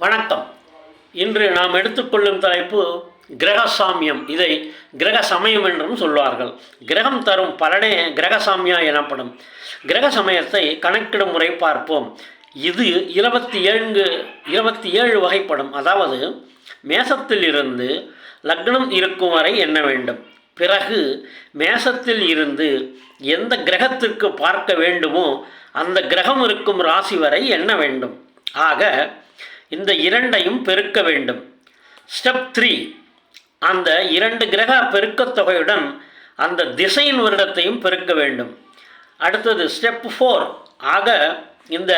வணக்கம். இன்று நாம் எடுத்துக்கொள்ளும் தலைப்பு கிரக சாமியம். இதை கிரக சமயம் என்றும் சொல்வார்கள். கிரகம் தரும் பலனே கிரக சாமியா எனப்படும். கிரக சமயத்தை கணக்கிடும் முறை பார்ப்போம். இது 27 வகைப்படும். அதாவது மேசத்தில் இருந்து லக்னம் இருக்கும் வரை எண்ண வேண்டும். பிறகு மேசத்தில் இருந்து எந்த கிரகத்திற்கு பார்க்க வேண்டுமோ அந்த கிரகம் இருக்கும் ராசி வரை எண்ண வேண்டும். ஆக இந்த இரண்டையும் பெருக்க வேண்டும். ஸ்டெப் 3, அந்த 2 கிரக பெருக்கத் தொகையுடன் அந்த திசையின் வருடத்தையும் பெருக்க வேண்டும். அடுத்தது ஸ்டெப் 4, ஆக இந்த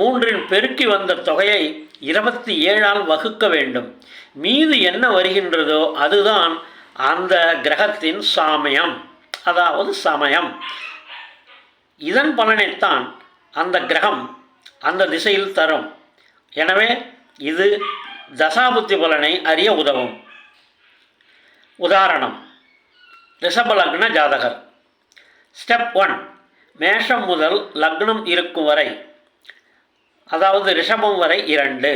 3இன் பெருக்கி வந்த தொகையை 27ஆல் வகுக்க வேண்டும். மீது என்ன வருகின்றதோ அதுதான் அந்த கிரகத்தின் சாமயம், அதாவது சமயம். இதன் பலனைத்தான் அந்த கிரகம் அந்த திசையில் தரும். எனவே இது தசாபுத்தி பலனை அறிய உதவும். உதாரணம், ரிஷபலக்ன ஜாதகர். ஸ்டெப் 1, மேஷம் முதல் லக்னம் இருக்கும் வரை, அதாவது ரிஷபம் வரை 2.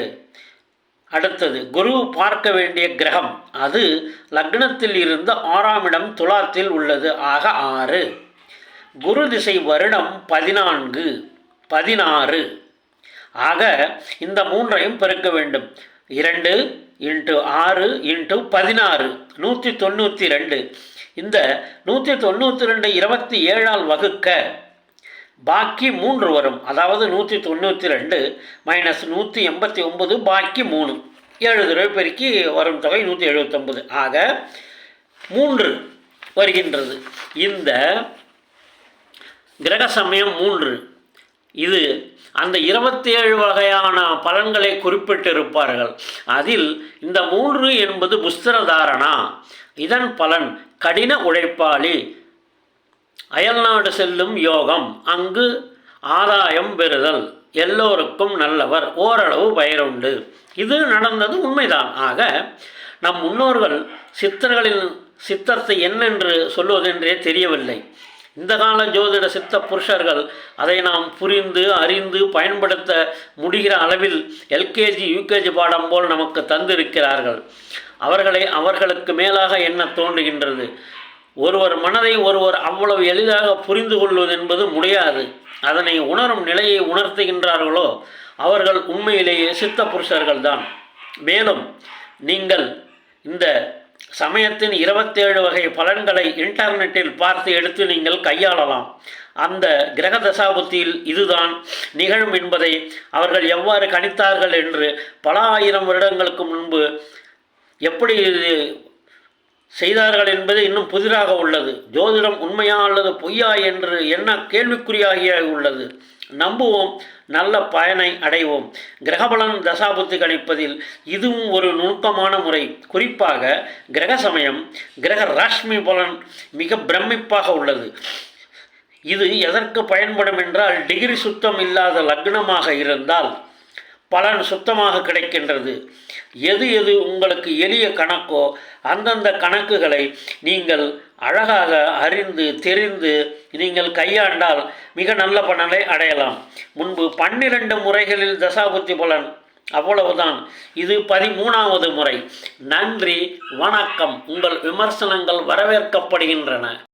அடுத்தது குரு பார்க்க வேண்டிய கிரகம், அது லக்னத்தில் இருந்த 6ஆம் இடம் துலாத்தில் உள்ளது, ஆக 6. குரு திசை வருடம் 14, 16. ஆக இந்த 3ஐயும் பெருக்க வேண்டும். 2 × 6 × 16, 192. இந்த 192 27ஆல் வகுக்க பாக்கி 3 வரும். அதாவது 192 - 189 பாக்கி 3. 7 தடவை பெருக்கி வரும் தொகை 179. ஆக 3 வருகின்றது. இந்த கிரக சமயம் 3. இது அந்த 27 வகையான பலன்களை குறிப்பிட்டிருப்பார்கள். அதில் இந்த 3 என்பது புஸ்திரதாரணா. இதன் பலன் கடின உழைப்பாளி, அயல்நாடு செல்லும் யோகம், அங்கு ஆதாயம் பெறுதல், எல்லோருக்கும் நல்லவர், ஓரளவு பயருண்டு. இது நடந்தது உண்மைதான். ஆக நம் முன்னோர்கள் சித்தர்களின் சித்தத்தை என்னென்று சொல்வதென்றே தெரியவில்லை. இந்த கால ஜோதிட சித்த புருஷர்கள் அதை நாம் புரிந்து அறிந்து பயன்படுத்த முடிகிற அளவில் எல்கேஜி யூகேஜி பாடம் போல் நமக்கு தந்திருக்கிறார்கள். அவர்களை அவர்களுக்கு மேலாக எண்ண தோன்றுகின்றது. ஒருவர் மனதை ஒருவர் அவ்வளவு எளிதாக புரிந்து கொள்வது என்பது முடியாது. அதனை உணரும் நிலையை உணர்த்துகின்றார்களோ அவர்கள் உண்மையிலேயே சித்த புருஷர்கள்தான். மேலும் நீங்கள் இந்த சமயத்தின் 27 வகை பலன்களை இன்டர்நெட்டில் பார்த்து எடுத்து நீங்கள் கையாளலாம். அந்த கிரக தசாபுத்தியில் இதுதான் நிகழும் என்பதை அவர்கள் எவ்வாறு கணித்தார்கள் என்று பல ஆயிரம் வருடங்களுக்கு முன்பு எப்படி செய்தார்கள் என்பது இன்னும் புதிராக உள்ளது. ஜோதிடம் உண்மையா அல்லது பொய்யா என்று என்ன கேள்விக்குறியாகிய உள்ளது. நம்புவோம், நல்ல பயனை அடைவோம். கிரகபலன் தசாபுத்தி கணிப்பதில் இதுவும் ஒரு நுணுக்கமான முறை. குறிப்பாக கிரக சமயம், கிரக ராஷ்மி பலன் மிக பிரமிப்பாக உள்ளது. இது எதற்கு பயன்படும் என்றால், டிகிரி சுத்தம் இல்லாத லக்னமாக இருந்தால் பலன் சுத்தமாக கிடைக்கின்றது. எது எது உங்களுக்கு எளிய கணக்கோ அந்தந்த கணக்குகளை நீங்கள் அழகாக அறிந்து தெரிந்து நீங்கள் கையாண்டால் மிக நல்ல பலனை அடையலாம். முன்பு 12 முறைகளில் தசாபுத்தி பலன், அவ்வளவுதான். இது 13வது முறை. நன்றி, வணக்கம். உங்கள் விமர்சனங்கள் வரவேற்கப்படுகின்றன.